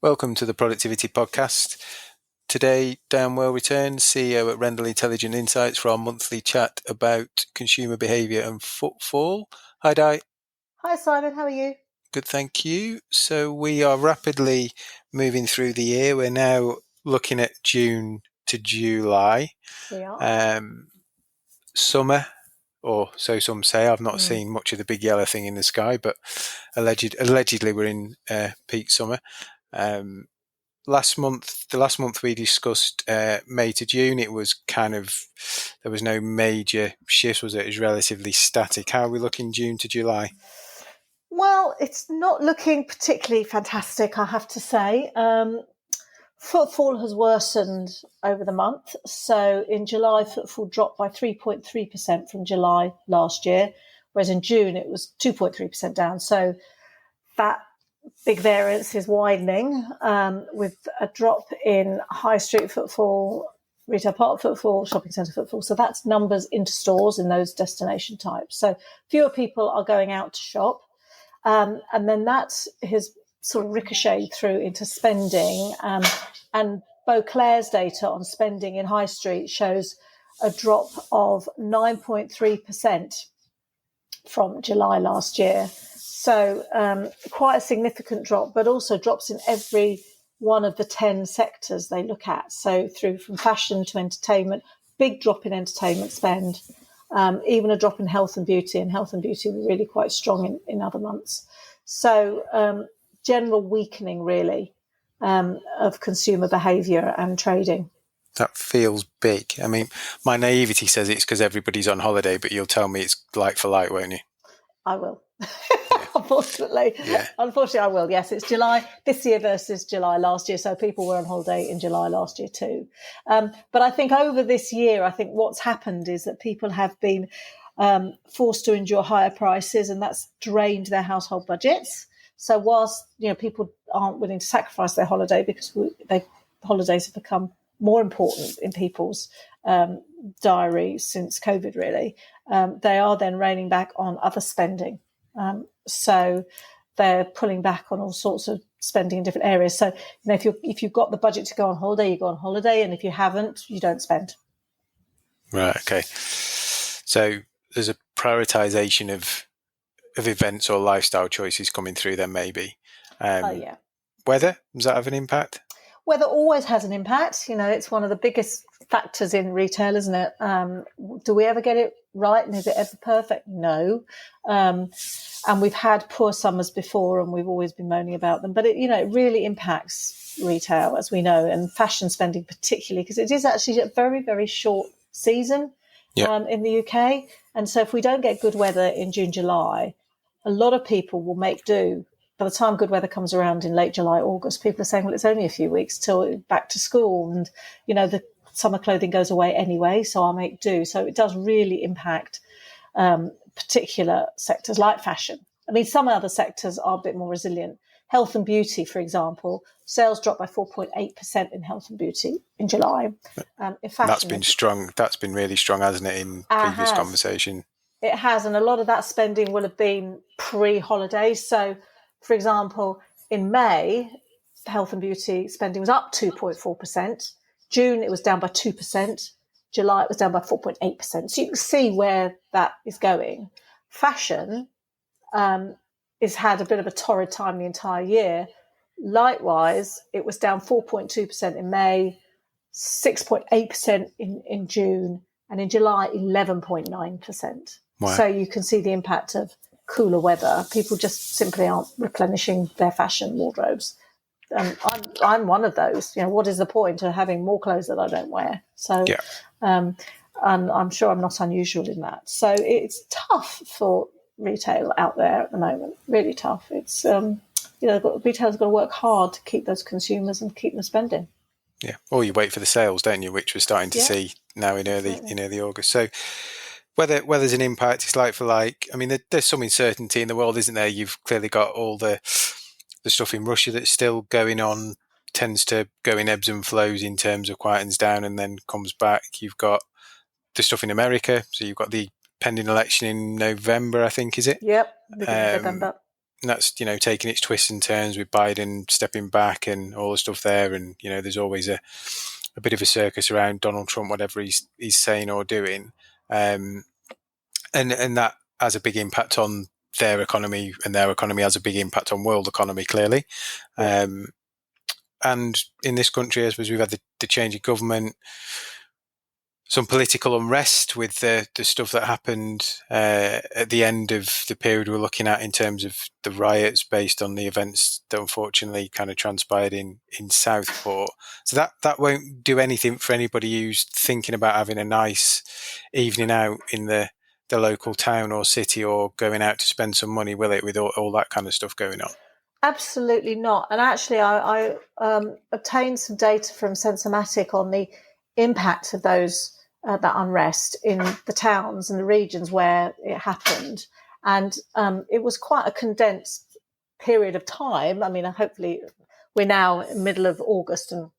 Welcome to the Productivity Podcast. Today, Dan Well returns, CEO at Rendell Intelligent Insights, for our monthly chat about consumer behaviour and footfall. Hi, Di. Hi, Simon. How are you? Good, thank you. So we are rapidly moving through the year. We're now looking at June to July. We are. Summer, or so some say. I've not seen much of the big yellow thing in the sky, but allegedly we're in peak summer. The last month we discussed May to June. It was there was no major shifts, was it? It was relatively static. How are we looking June to July? Well, it's not looking particularly fantastic, I have to say. Footfall has worsened over the month. So in July, footfall dropped by 3.3% from July last year, whereas in June it was 2.3% down. So that big variance is widening, with a drop in high street footfall, retail park footfall, shopping centre footfall. So that's numbers into stores in those destination types. So fewer people are going out to shop. And then that has sort of ricocheted through into spending. And Beauclair's data on spending in high street shows a drop of 9.3% from July last year. So quite a significant drop, but also drops in every one of the 10 sectors they look at. So from fashion to entertainment, big drop in entertainment spend, even a drop in health and beauty. And health and beauty were really quite strong in other months. So general weakening, really, of consumer behaviour and trading. That feels big. I mean, my naivety says it's because everybody's on holiday, but you'll tell me it's like for like, won't you? I will. Unfortunately. Yeah. Unfortunately, I will. Yes, it's July this year versus July last year. So people were on holiday in July last year too. But I think over this year, I think what's happened is that people have been forced to endure higher prices, and that's drained their household budgets. So whilst people aren't willing to sacrifice their holiday because holidays have become more important in people's diaries since COVID, really, they are then reining back on other spending. So they're pulling back on all sorts of spending in different areas. So if you've got the budget to go on holiday, you go on holiday, and if you haven't, you don't spend. Right. Okay. So there's a prioritization of events or lifestyle choices coming through then, maybe. Yeah. Weather, does that have an impact? Weather always has an impact. It's one of the biggest factors in retail, isn't it? Do we ever get it right? And is it ever perfect? No. And we've had poor summers before, and we've always been moaning about them. But it really impacts retail, as we know, and fashion spending particularly, because it is actually a very, very short season in the UK. And so if we don't get good weather in June, July, a lot of people will make do. By the time good weather comes around in late July, August, people are saying, well, it's only a few weeks till back to school, and, the summer clothing goes away anyway, so I'll make do. So it does really impact particular sectors like fashion. I mean, some other sectors are a bit more resilient. Health and beauty, for example, sales dropped by 4.8% in health and beauty in July. In fashion, that's been strong. That's been really strong, hasn't it, in previous conversation? It has, and a lot of that spending will have been pre-holiday. So, for example, in May, health and beauty spending was up 2.4%. June, it was down by 2%. July, it was down by 4.8%. So you can see where that is going. Fashion has had a bit of a torrid time the entire year. Likewise, it was down 4.2% in May, 6.8% in June, and in July, 11.9%. Wow. So you can see the impact of cooler weather. People just simply aren't replenishing their fashion wardrobes. I'm one of those. What is the point of having more clothes that I don't wear? So, and I'm sure I'm not unusual in that. So it's tough for retail out there at the moment. Really tough. It's retailers got to work hard to keep those consumers and keep them spending. Yeah. Or you wait for the sales, don't you? Which we're starting to see now in early August. So whether there's an impact, it's like for like. I mean, there's some uncertainty in the world, isn't there? You've clearly got all the stuff in Russia that's still going on, tends to go in ebbs and flows in terms of quietens down and then comes back. You've got the stuff in America. So you've got the pending election in November, I think, is it? Yep, beginning of November. that's, taking its twists and turns with Biden stepping back and all the stuff there. And, there's always a bit of a circus around Donald Trump, whatever he's saying or doing. And that has a big impact on their economy, and their economy has a big impact on world economy, clearly. Yeah. And in this country, I suppose we've had the change of government, some political unrest with the stuff that happened at the end of the period we're looking at in terms of the riots based on the events that unfortunately kind of transpired in Southport. So that won't do anything for anybody who's thinking about having a nice evening out in the local town or city, or going out to spend some money, will it, with all that kind of stuff going on? Absolutely not. And actually, I obtained some data from Sensomatic on the impact of that unrest in the towns and the regions where it happened. And it was quite a condensed period of time. I mean, hopefully we're now in the middle of August and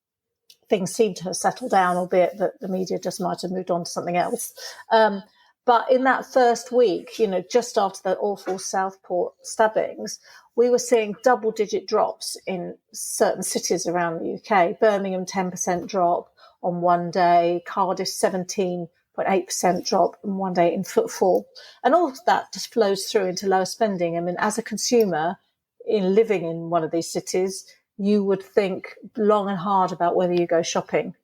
things seem to have settled down, albeit that the media just might have moved on to something else. But in that first week, just after the awful Southport stabbings, we were seeing double-digit drops in certain cities around the UK. Birmingham, 10% drop on one day. Cardiff, 17.8% drop on one day in footfall. And all of that just flows through into lower spending. I mean, as a consumer in living in one of these cities, you would think long and hard about whether you go shopping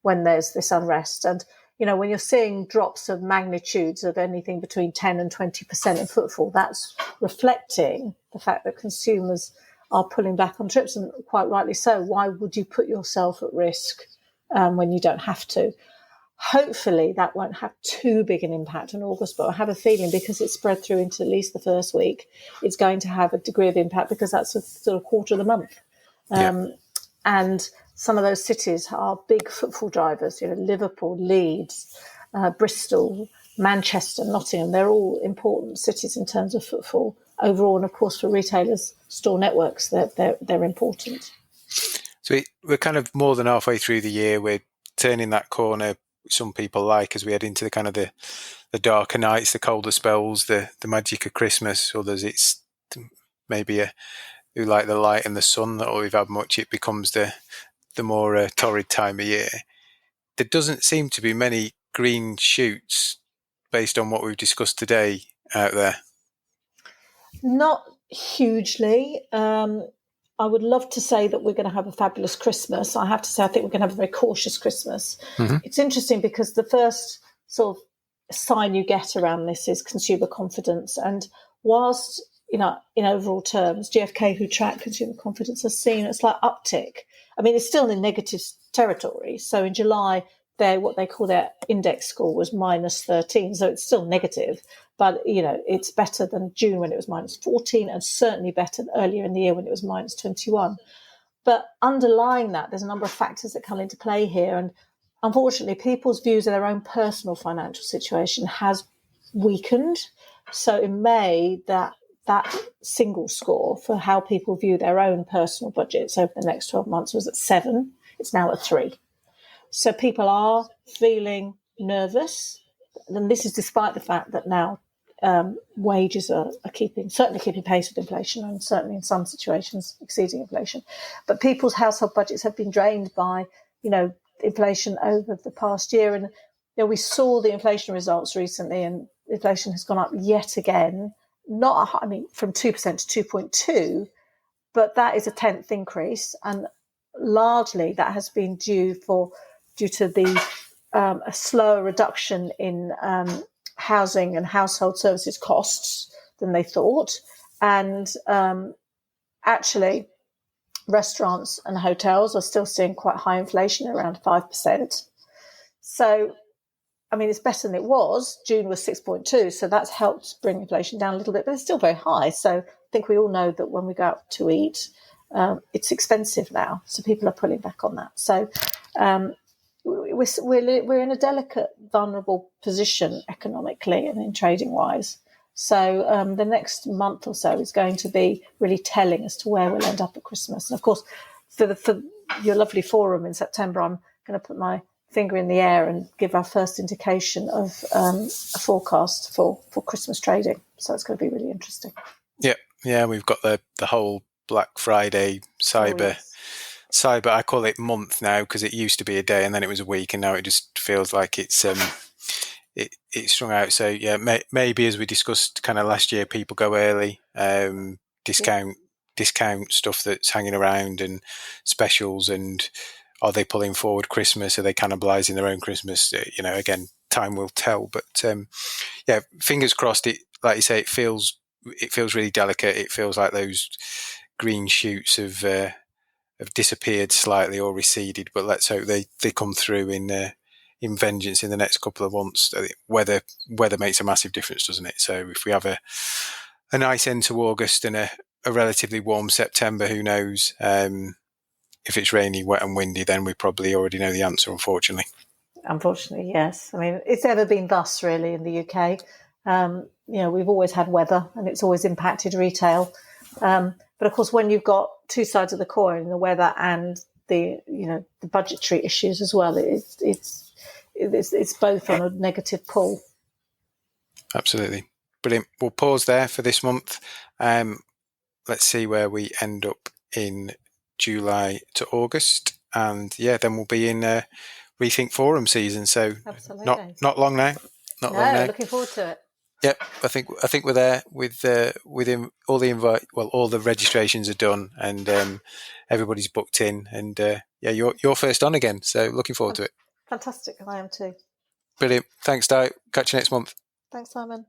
when there's this unrest. And, when you're seeing drops of magnitudes of anything between 10 and 20% in footfall, that's reflecting the fact that consumers are pulling back on trips, and quite rightly so. Why would you put yourself at risk when you don't have to? Hopefully that won't have too big an impact in August, but I have a feeling because it's spread through into at least the first week, it's going to have a degree of impact, because that's a sort of quarter of the month. And some of those cities are big footfall drivers, Liverpool, Leeds, Bristol, Manchester, Nottingham. They're all important cities in terms of footfall overall. And of course, for retailers, store networks, they're important. So we're kind of more than halfway through the year. We're turning that corner, some people like, as we head into the kind of the darker nights, the colder spells, the magic of Christmas. Others, it's maybe who like the light and the sun, that we've had much, it becomes the more torrid time of year. There doesn't seem to be many green shoots based on what we've discussed today out there. Not hugely. I would love to say that we're going to have a fabulous Christmas. I have to say, I think we're going to have a very cautious Christmas. Mm-hmm. It's interesting because the first sort of sign you get around this is consumer confidence. And whilst, in overall terms, GfK, who track consumer confidence, has seen a slight uptick. I mean, it's still in negative territory. So in July, what they call their index score was -13. So it's still negative. But, it's better than June when it was -14, and certainly better earlier in the year when it was -21. But underlying that, there's a number of factors that come into play here. And unfortunately, people's views of their own personal financial situation has weakened. So in May, that single score for how people view their own personal budgets over the next 12 months was at 7. It's now at 3. So people are feeling nervous. And this is despite the fact that now wages are certainly keeping pace with inflation, and certainly in some situations exceeding inflation. But people's household budgets have been drained by, inflation over the past year. And we saw the inflation results recently, and inflation has gone up yet again. From 2% to 2.2, but that is a 10th increase, and largely that has been due to the a slower reduction in housing and household services costs than they thought. And actually, restaurants and hotels are still seeing quite high inflation, around 5%. So, it's better than it was. June was 6.2, so that's helped bring inflation down a little bit, but it's still very high. So I think we all know that when we go out to eat, it's expensive now. So people are pulling back on that. So we're in a delicate, vulnerable position economically and in trading wise. So the next month or so is going to be really telling as to where we'll end up at Christmas. And of course, for your lovely forum in September, I'm going to put my finger in the air and give our first indication of a forecast for Christmas trading. So it's going to be really interesting. Yeah, yeah, we've got the whole Black Friday Oh cyber yes. cyber. I call it month now because it used to be a day and then it was a week, and now it just feels like it's strung out. So yeah, maybe as we discussed kind of last year, people go early, Yeah. discount discount stuff that's hanging around and specials, and are they pulling forward Christmas? Are they cannibalising their own Christmas? Again, time will tell. But yeah, fingers crossed. It, like you say, it feels really delicate. It feels like those green shoots have disappeared slightly or receded. But let's hope they come through in vengeance in the next couple of months. Weather makes a massive difference, doesn't it? So if we have a nice end to August and a relatively warm September, who knows? If it's rainy, wet, and windy, then we probably already know the answer, unfortunately. Unfortunately, yes. I mean, it's ever been thus really in the UK. We've always had weather, and it's always impacted retail. But of course, when you've got two sides of the coin, the weather and the budgetary issues as well, it's both on a negative pull. Absolutely. Brilliant. We'll pause there for this month. Let's see where we end up in July to August. And yeah, then we'll be in Rethink Forum season. So not Absolutely. not long now. Not long No, now. looking forward to it. Yep, I think we're there with all the invite. Well, all the registrations are done, and everybody's booked in. And yeah, you're first on again. So looking forward to it. Fantastic. I am too. Brilliant. Thanks, Di. Catch you next month. Thanks, Simon.